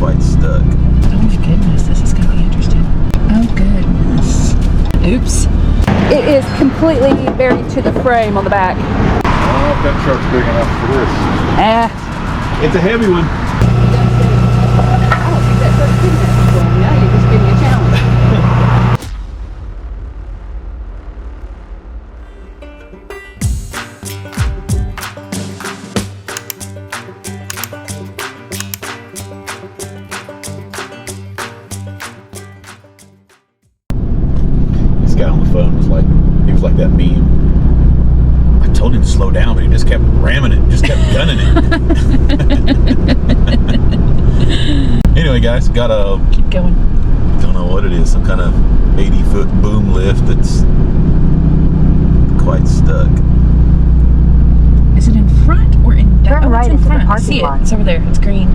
quite stuck. Oh my goodness, this is going to be interesting. Oh goodness. Oops. It is completely buried to the frame on the back. Oh, that truck's big enough for this. It's a heavy one. I don't think that truck's big enough for me. Now you're just giving me a challenge. This guy on the phone was like, he was like that meme. I told him to slow down, but he just kept ramming it, just kept gunning it. Anyway, guys, got a, Keep going. don't know what it is, some kind of 80-foot boom lift that's quite stuck. Is it in front or in back? Turn right it's in into the front. I parking see lot. it. It's over there. It's green.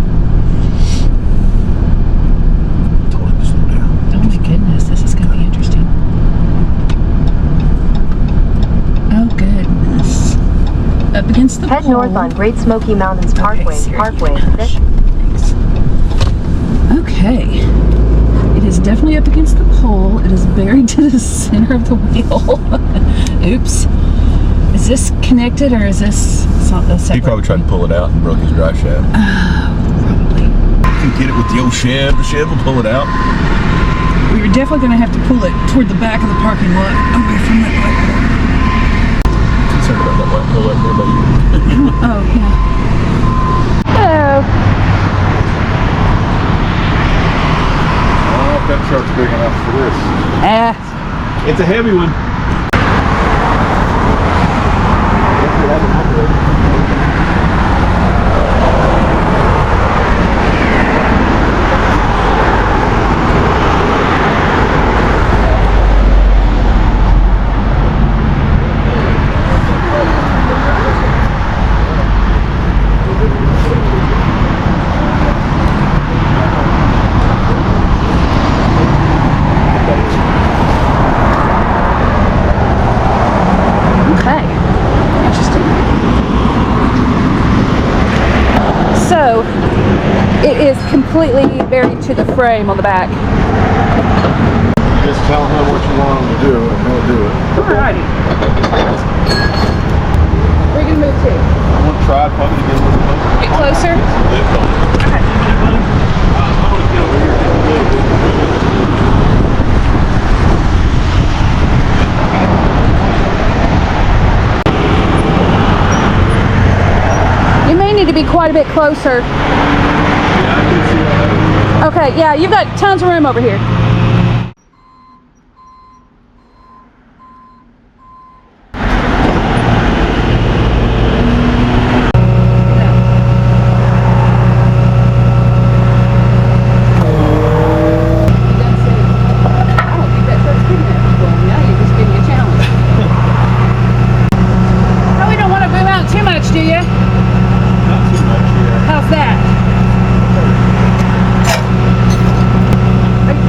Told him to slow down. Oh my goodness, this is going to be interesting. Oh goodness. Up against the Head pole. north on Great Smoky Mountains Parkway. Thanks. Okay. It is definitely up against the pole. It is buried to the center of the wheel. Oops. Is this connected or is this something separate? He probably tried to pull it out and broke his drive shaft. Probably. You can get it with the old Chev. The Chev will pull it out. We were definitely going to have to pull it toward the back of the parking lot, away from that white wall. Concerned about that white pill right there, buddy. Oh, yeah. Hello. Oh, that truck's big enough for this. It's a heavy one. It is completely buried to the frame on the back. You just tell him what you want him to do, and he'll do it. Alrighty. Where are you going to move to? I want to try probably to get a little closer. Get closer? Lift on it. Okay. I want to get over here just a little bit. You may need to be quite a bit closer. Okay, yeah, you've got tons of room over here.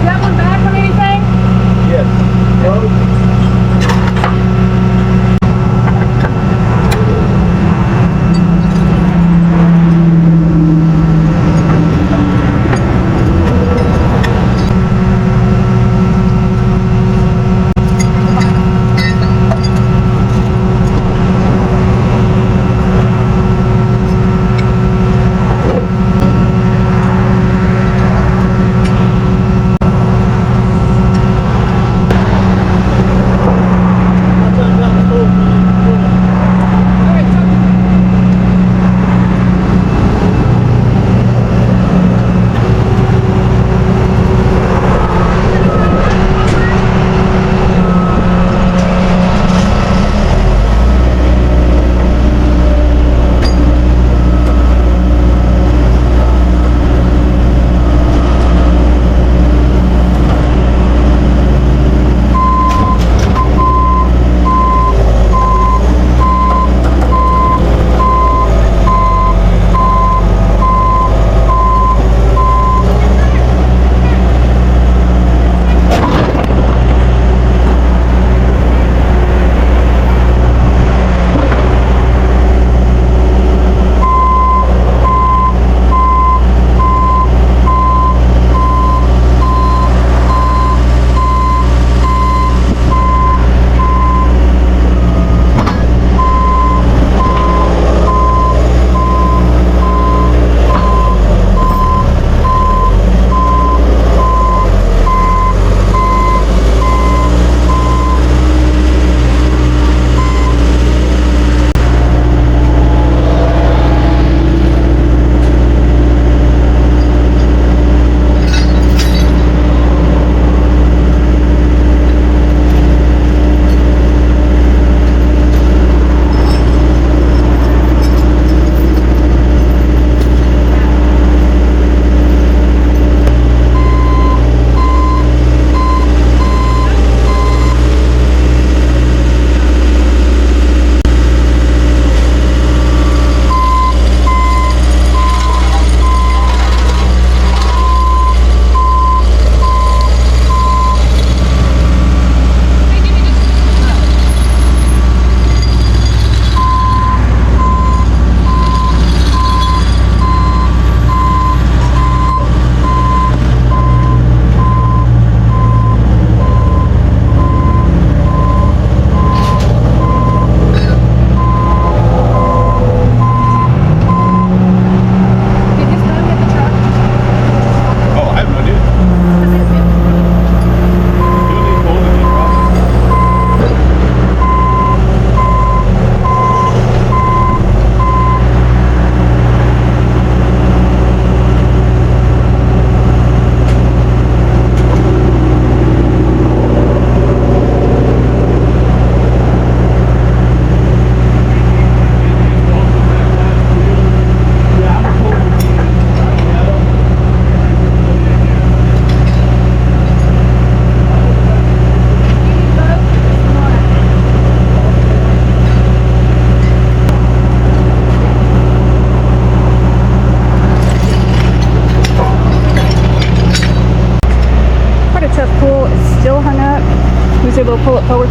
That one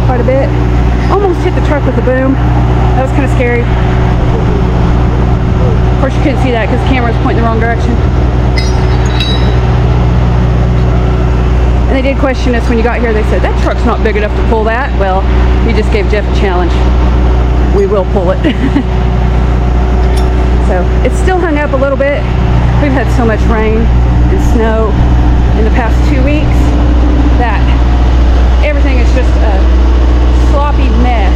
quite a bit. Almost hit the truck with the boom. That was kind of scary. Of course, you couldn't see that because the camera was pointing the wrong direction. And they did question us when you got here. They said, that truck's not big enough to pull that. Well, you just gave Jeff a challenge. We will pull it. So it's still hung up a little bit. We've had so much rain and snow in the past 2 weeks that everything is just a sloppy mess.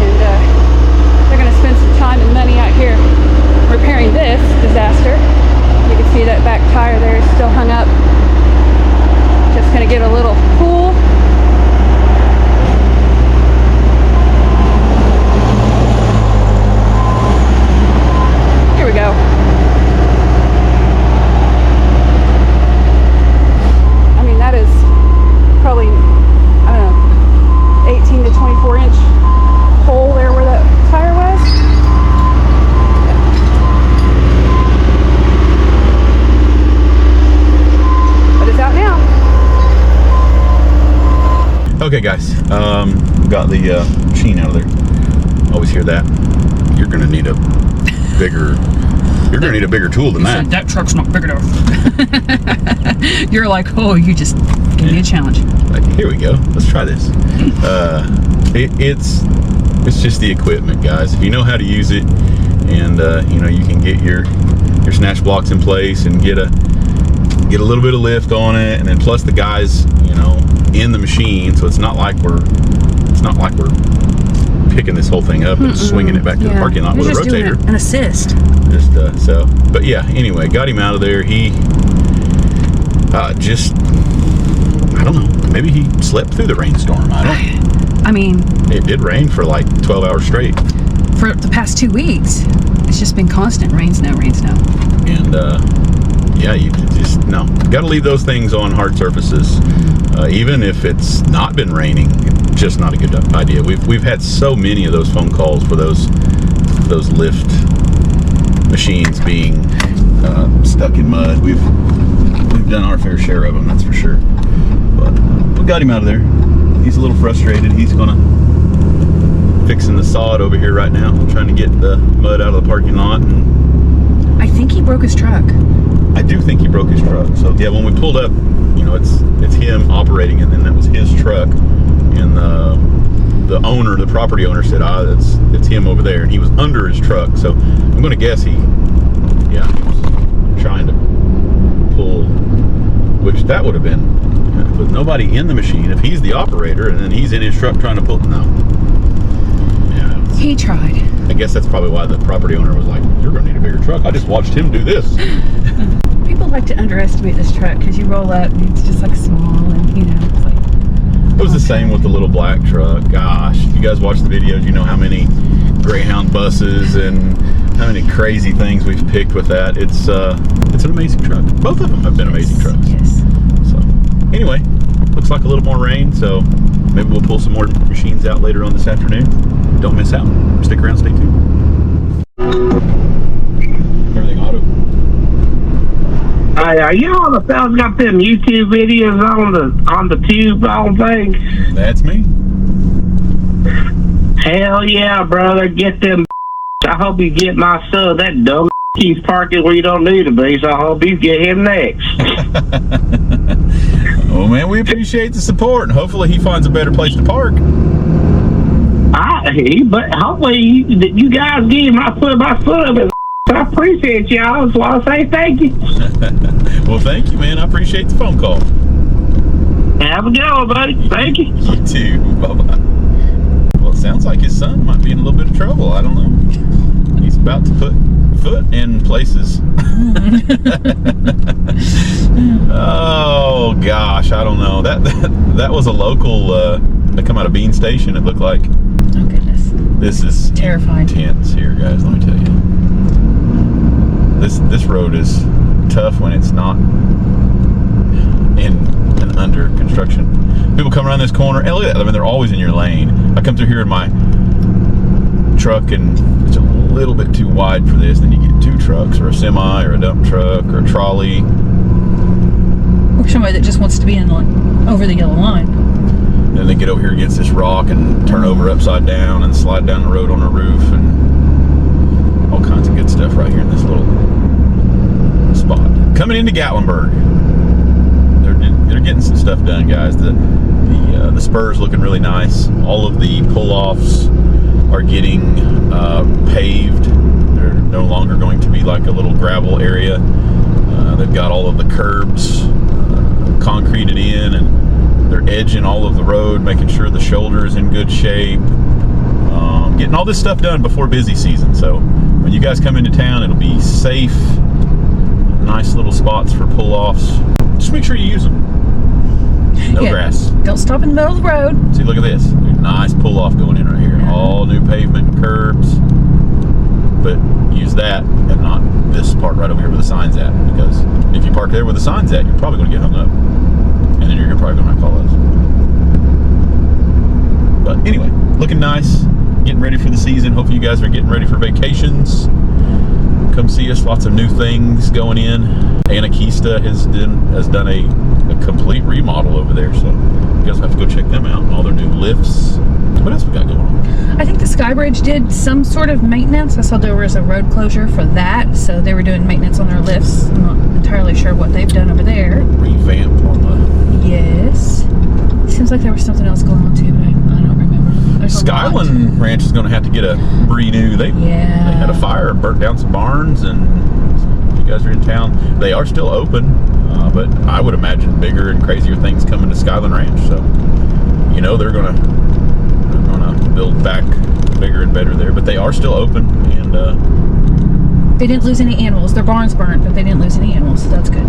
And they're going to spend some time and money out here repairing this disaster. You can see that back tire there is still hung up. Just going to get a little cool. Here we go. I mean, that is probably, I don't know, 18 to 24 inch hole there where that tire was. But it's out now. Okay, guys, got the machine out of there. Always hear that. You're gonna need a bigger. You're gonna need a bigger tool than that. That truck's not big enough. You're like, oh, you just gave me a challenge. Like, here we go. Let's try this. It's just the equipment, guys. If you know how to use it, and you know, you can get your snatch blocks in place and get a little bit of lift on it, and then plus the guys, you know, in the machine, so it's not like we're picking this whole thing up and swinging it back to the parking lot with a rotator. An assist. Just but yeah. Anyway, got him out of there. He just, I don't know. Maybe he slept through the rainstorm. I mean, it did rain for like 12 hours straight. For the past 2 weeks, it's just been constant rain, snow, rain, snow. And yeah, you just got to leave those things on hard surfaces, even if it's not been raining. Just not a good idea. We've had so many of those phone calls for those lift machines being stuck in mud. We've done our fair share of them, that's for sure. But we got him out of there. He's a little frustrated. He's fixing the sod over here right now, trying to get the mud out of the parking lot. And I think he broke his truck. I do think he broke his truck. So yeah, when we pulled up, you know, it's him operating it, and that was his truck. And the owner, the property owner, said, it's him over there, and he was under his truck. So I'm going to guess he was trying to pull, which that would have been with nobody in the machine. If he's the operator and then he's in his truck trying to pull, no. Yeah. He tried. I guess that's probably why the property owner was like, you're going to need a bigger truck. I just watched him do this. People like to underestimate this truck because you roll up and it's just like small, and you know, it's like. It was the same with the little black truck. Gosh, if you guys watch the videos, you know how many Greyhound buses and how many crazy things we've picked with that. It's an amazing truck. Both of them have been amazing trucks. Yes. So anyway, looks like a little more rain, so maybe we'll pull some more machines out later on this afternoon. Don't miss out. Stick around, stay tuned. Everything auto. Hey, are you all the fellas got them YouTube videos on the tube on thing? That's me. Hell yeah, brother, get them. I hope you get my son. That dumb keeps parking where you don't need to be, so I hope you get him next. Oh man, we appreciate the support, and hopefully he finds a better place to park. But hopefully you guys give him my foot by foot. I appreciate y'all. I just want to say thank you. Well, thank you, man. I appreciate the phone call. Have a good one, buddy. Thank you. You too. Bye-bye. Well, it sounds like his son might be in a little bit of trouble. I don't know. He's about to put foot in places. Oh, gosh. I don't know. That was a local, that come out of Bean Station, it looked like. Oh, goodness. This is terrifying. Intense here, guys. Let me tell you. This road is tough when it's not in and under construction. People come around this corner, and look at that. I mean, they're always in your lane. I come through here in my truck, and it's a little bit too wide for this. Then you get two trucks, or a semi, or a dump truck, or a trolley. Or somebody that just wants to be in over the yellow line. then they get over here against this rock and turn over upside down and slide down the road on a roof, and all kinds of good stuff right here in this little spot. Coming into Gatlinburg, they're getting some stuff done, guys. The spur's looking really nice. All of the pull-offs are getting paved. They're no longer going to be like a little gravel area. They've got all of the curbs concreted in, and they're edging all of the road, making sure the shoulder is in good shape. Getting all this stuff done before busy season. So when you guys come into town, it'll be safe, nice little spots for pull-offs. Just make sure you use them. No grass. Don't stop in the middle of the road. See, look at this. There's a nice pull-off going in right here. All new pavement and curbs. But use that and not this part right over here where the sign's at. Because if you park there where the sign's at, you're probably going to get hung up. And then you're probably going to call us. But anyway, looking nice. Getting ready for the season. Hopefully you guys are getting ready for vacations. Come see us. Lots of new things going in. Anakista has done a complete remodel over there, so you guys have to go check them out and all their new lifts. What else we got going on? I think the Skybridge did some sort of maintenance. I saw there was a road closure for that, so they were doing maintenance on their lifts. I'm not entirely sure what they've done over there. Revamp on the... Yes. Seems like there was something else going on too, but I don't remember. Skyland Ranch is going to have to get a renew. They had a fire and burnt down some barns, and if you guys are in town, they are still open, but I would imagine bigger and crazier things coming to Skyland Ranch. So, you know, they're gonna build back bigger and better there, but they are still open, and they didn't lose any animals. Their barns burnt, but they didn't lose any animals, so that's good.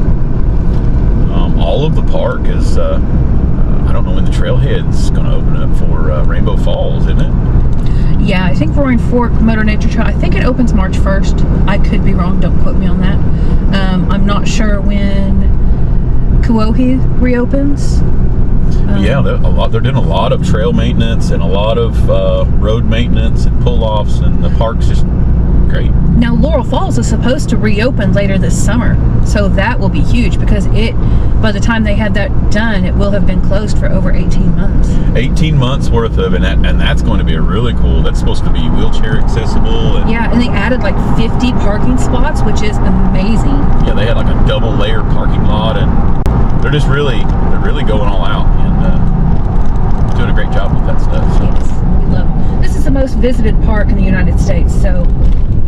All of the park is. I don't know when the trailhead's going to open up for Rainbow Falls, isn't it? Yeah, I think Roaring Fork Motor Nature Trail, I think it opens March 1st. I could be wrong, don't quote me on that. I'm not sure when Kuohi reopens. Yeah, they're doing a lot of trail maintenance and a lot of road maintenance and pull-offs, and the park's just great. Now Laurel Falls is supposed to reopen later this summer, so that will be huge because by the time they had that done, it will have been closed for over 18 months. 18 months worth of, and that's going to be a really cool. That's supposed to be wheelchair accessible. And yeah, and they added like 50 parking spots, which is amazing. Yeah, they had like a double layer parking lot, and they're really going all out and doing a great job with that stuff. So. Yes, we love it. This is the most visited park in the United States, so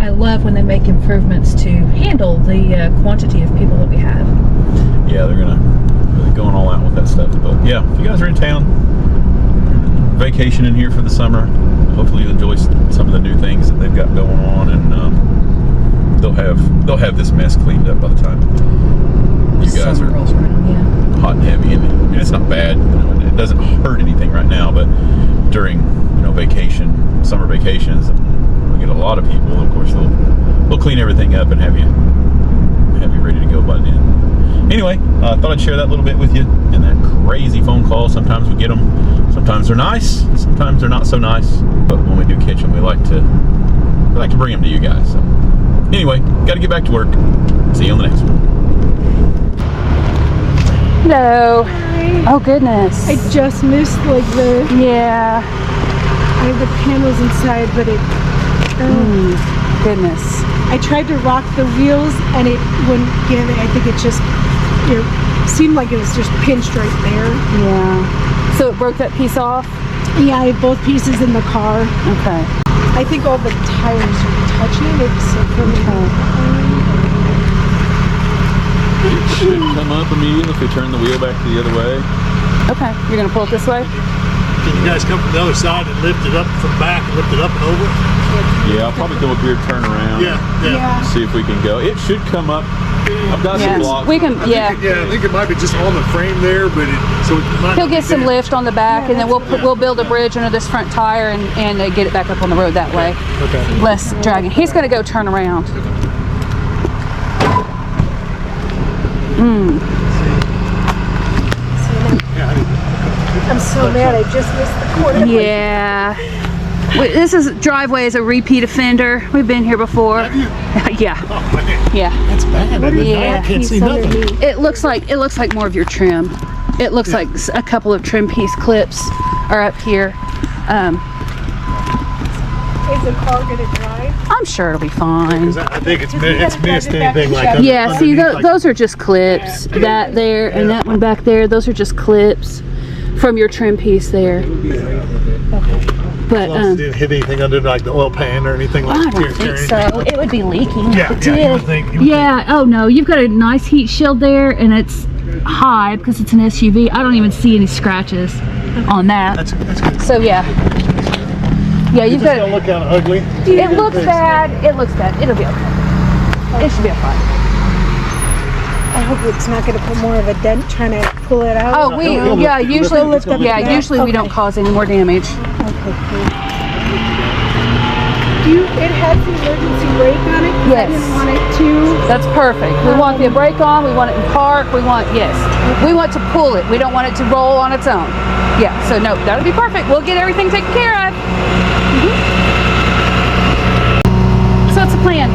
I love when they make improvements to handle the quantity of people that we have. Yeah, they're really going all out with that stuff. But yeah, if you guys are in town, vacationing here for the summer, hopefully you enjoy some of the new things that they've got going on, and they'll have this mess cleaned up by the time you guys are hot and heavy. And I mean, it's not bad. You know, it doesn't hurt anything right now, but during summer vacations, we get a lot of people. Of course, they'll clean everything up and have you ready to go by then. Anyway, I thought I'd share that little bit with you, and that crazy phone call. Sometimes we get them. Sometimes they're nice. Sometimes they're not so nice. But when we do catch them, we like to bring them to you guys. So anyway, got to get back to work. See you on the next one. Hello. Hi. Oh goodness. I just missed yeah. I have the panels inside, but Goodness. I tried to rock the wheels and it wouldn't give it. I think it just seemed like it was just pinched right there. Yeah. So it broke that piece off? Yeah, I have both pieces in the car. Okay. I think all the tires are touching it, so for me. It should come up immediately if we turn the wheel back the other way. Okay. You're going to pull it this way? Can you guys come from the other side and lift it up from back and lift it up and over? Yeah, I'll probably go up here, turn around. Yeah. See if we can go. It should come up. I've got some blocks. We can, I think it might be just on the frame there, but he'll get some lift on the back, and then we'll build a bridge under this front tire and get it back up on the road that way. Okay. Less dragging. He's going to go turn around. I'm so mad. I just missed the corner. Yeah. This driveway is a repeat offender. We've been here before. Yeah. Oh, man. Yeah. That's bad. Yeah. I can't see nothing. It looks like more of your trim. It looks like a couple of trim piece clips are up here. Is the car gonna drive? I'm sure it'll be fine. I think it's missed anything like Yeah, see, those are just clips. That there and that one back there, those are just clips from your trim piece there. But it didn't hit anything under like the oil pan or anything like I that. don't think so. It would be leaking. Yeah, if it yeah, did. you would think. Yeah. Oh no, you've got a nice heat shield there, and it's high because it's an SUV. I don't even see any scratches on that. That's good. So yeah. Yeah, you've It's got. gonna look kind of ugly. It looks bad. It looks bad. It'll be okay. It should be fine. I hope it's not gonna put more of a dent trying to pull it out. Oh, usually lift up yeah, the back. usually we don't cause any more damage. Okay, cool. It has the emergency brake on it? Yes. I didn't want it to. That's perfect. We want the brake on. We want it in park. We want we want to pull it. We don't want it to roll on its own. Yeah. So no, that'll be perfect. We'll get everything taken care of. So what's the plan?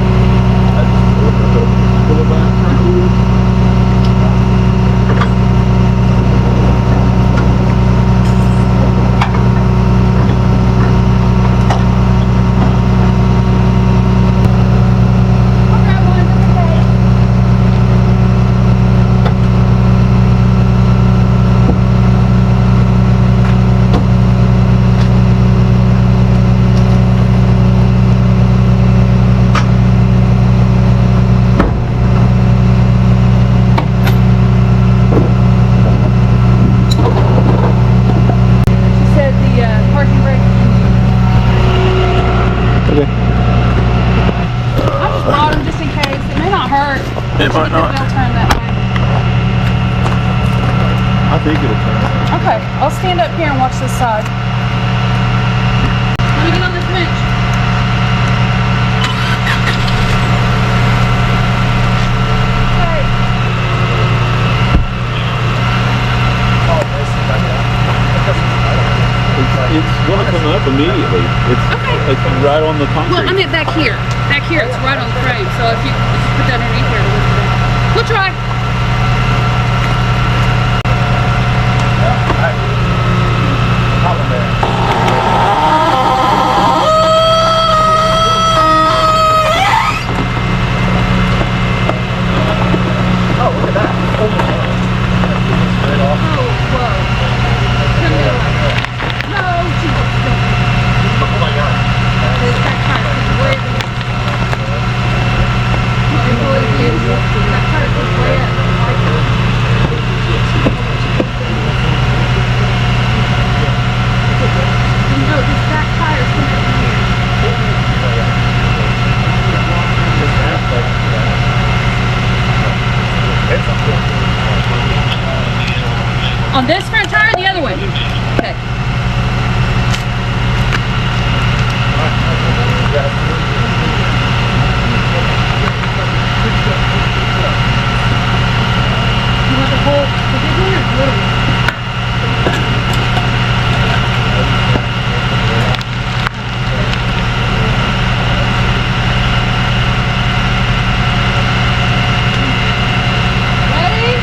It might not. They'll turn that way. I think it'll turn. Okay, I'll stand up here and watch this side. Let me get on this bench. Okay. It's going to come up immediately. It's right on the concrete. Well, I meant back here. Back here, it's right on the frame. So if you put that underneath here, we'll try. On this front tire or the other one? Okay. You want the whole big one or the little one? Ready?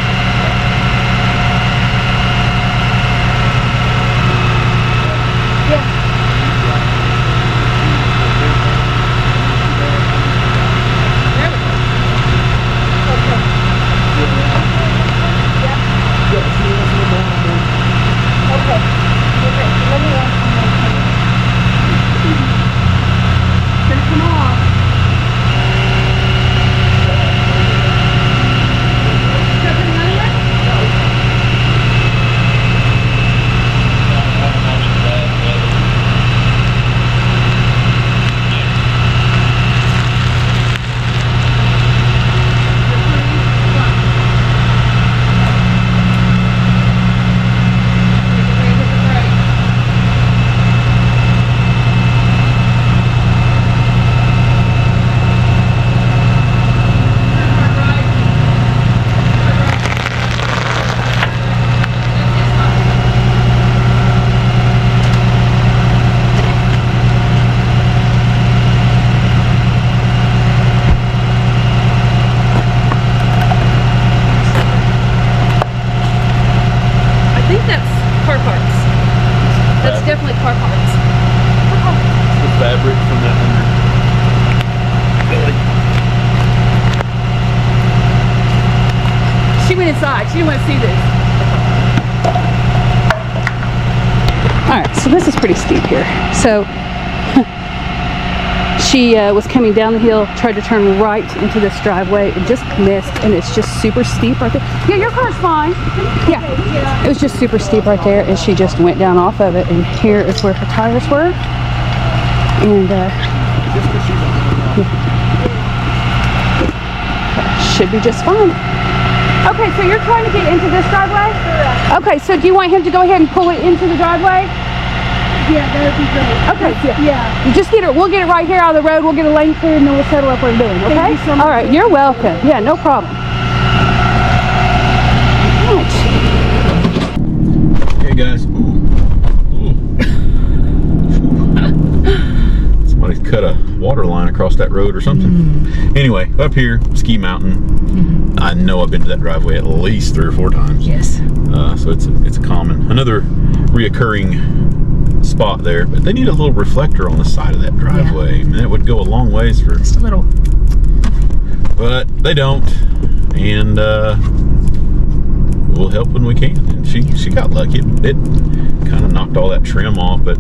car parts. That's definitely car parts. The fabric from that under belly. She went inside. She didn't want to see this. Alright, so this is pretty steep here. So she was coming down the hill, tried to turn right into this driveway and just missed, and it's just super steep right there. Yeah, your car's fine. Yeah, it was just super steep right there, and she just went down off of it, and here is where her tires were. And should be just fine. Okay, so you're trying to get into this driveway? Correct. Okay, so do you want him to go ahead and pull it into the driveway? Yeah, that would be great. Okay, Yeah. You just get it. We'll get it right here out of the road. We'll get a lane clear, and then we'll settle up what we're doing. Okay? Thank you so much. All right. You're welcome. Yeah, no problem. All right. Hey guys. Somebody's cut a water line across that road or something. Anyway, up here, Ski Mountain. I know I've been to that driveway at least 3 or 4 times. Yes. So it's common. Another reoccurring spot there, but they need a little reflector on the side of that driveway. I mean, that would go a long ways for Just a little. but they don't, and we'll help when we can. And she got lucky. It kind of knocked all that trim off, but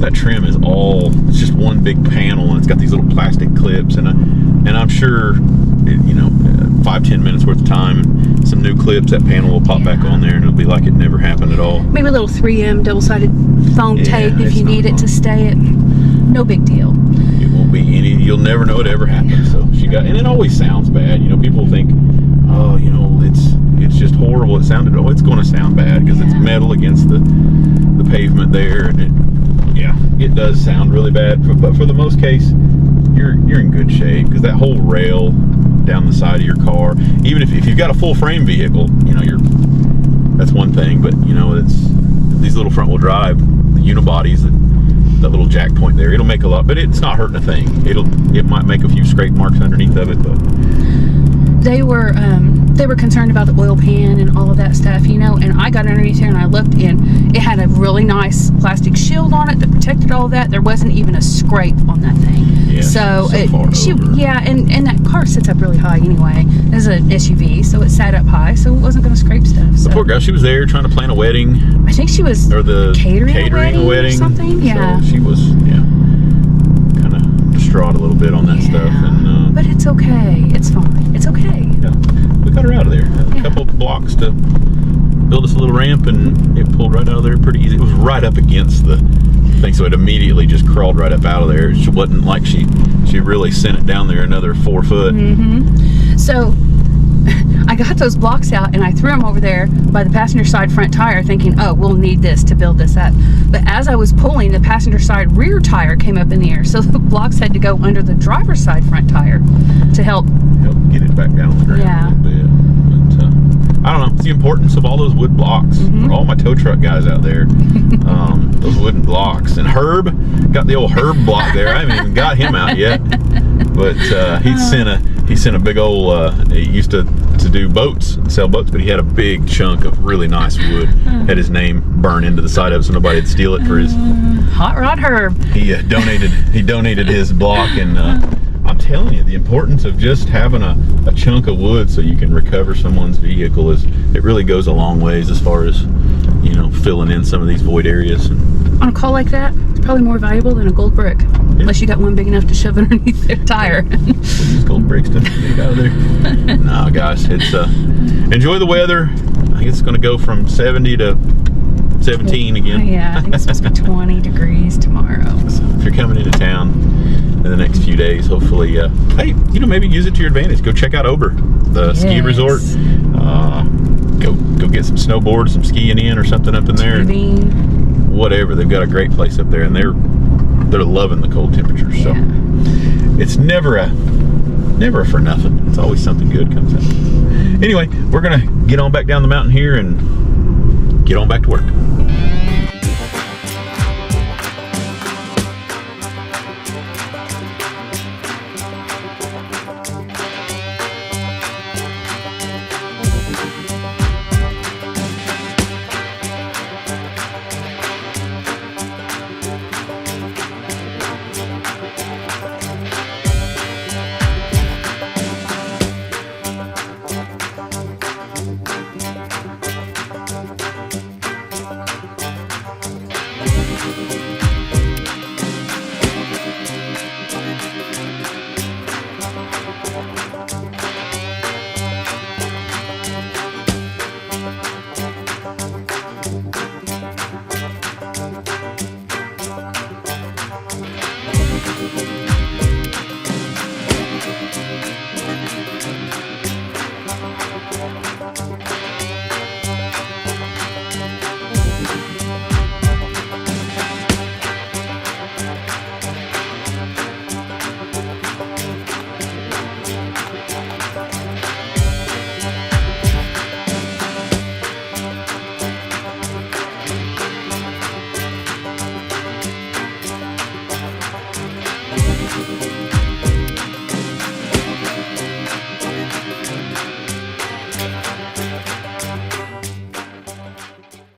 that trim is it's just one big panel, and it's got these little plastic clips, and I'm sure, 5-10 minutes worth of time, and some new clips, that panel will pop back on there, and it'll be like it never happened at all. Maybe a little 3M double-sided foam tape if you need it to stay it. No big deal. It won't be you'll never know it ever happened. So she got, and it always sounds bad. People think, oh, it's just horrible. It sounded, it's going to sound bad because it's metal against the pavement there, and it does sound really bad. But for the most case, you're in good shape, because that whole rail down the side of your car, even if you've got a full frame vehicle, that's one thing. But it's these little front wheel drive, the unibodies, that little jack point there, it'll make a lot, but it's not hurting a thing. It might make a few scrape marks underneath of it, but they were concerned about the oil pan and all of that stuff, and I got underneath here and I looked, and it had a really nice plastic shield on it that protected all of that. There wasn't even a scrape on that thing. And that car sits up really high anyway. It's an SUV, so it sat up high, so it wasn't going to scrape stuff. So. The poor girl, she was there trying to plan a wedding. I think she was catering a wedding or something. Yeah. So she was kind of distraught a little bit on that stuff. And, but it's okay. It's fine. It's okay. Yeah. We got her out of there. A couple blocks to build us a little ramp, and it pulled right out of there pretty easy. It was right up against the thing, so it immediately just crawled right up out of there. It wasn't like she really sent it down there another 4 foot. So I got those blocks out and I threw them over there by the passenger side front tire, thinking, oh, we'll need this to build this up. But as I was pulling, the passenger side rear tire came up in the air, so the blocks had to go under the driver's side front tire to help get it back down on the ground a little bit. But I don't know, it's the importance of all those wood blocks for all my tow truck guys out there. Those wooden blocks. And Herb got the old Herb block there. I haven't even got him out yet, but he sent a big old he used to do boats, sell boats, but he had a big chunk of really nice wood, had his name burned into the side of it so nobody would steal it for his Hot Rod Herb. He donated his block, and I'm telling you, the importance of just having a chunk of wood so you can recover someone's vehicle it really goes a long ways as far as filling in some of these void areas. On a call like that, it's probably more valuable than a gold brick, unless you got one big enough to shove underneath their tire. We'll use gold bricks to get it out of there. No, guys, it's enjoy the weather. I think it's going to go from 70 to 17 again. Yeah, I think it's supposed to be 20 degrees tomorrow. So if you're coming into town in the next few days, hopefully, hey, maybe use it to your advantage. Go check out Ober, the ski resort. Go get some snowboards, some skiing in or something up in there. Whatever, they've got a great place up there, and they're loving the cold temperatures. So it's never for nothing. It's always something good comes out. Anyway, we're gonna get on back down the mountain here and get on back to work.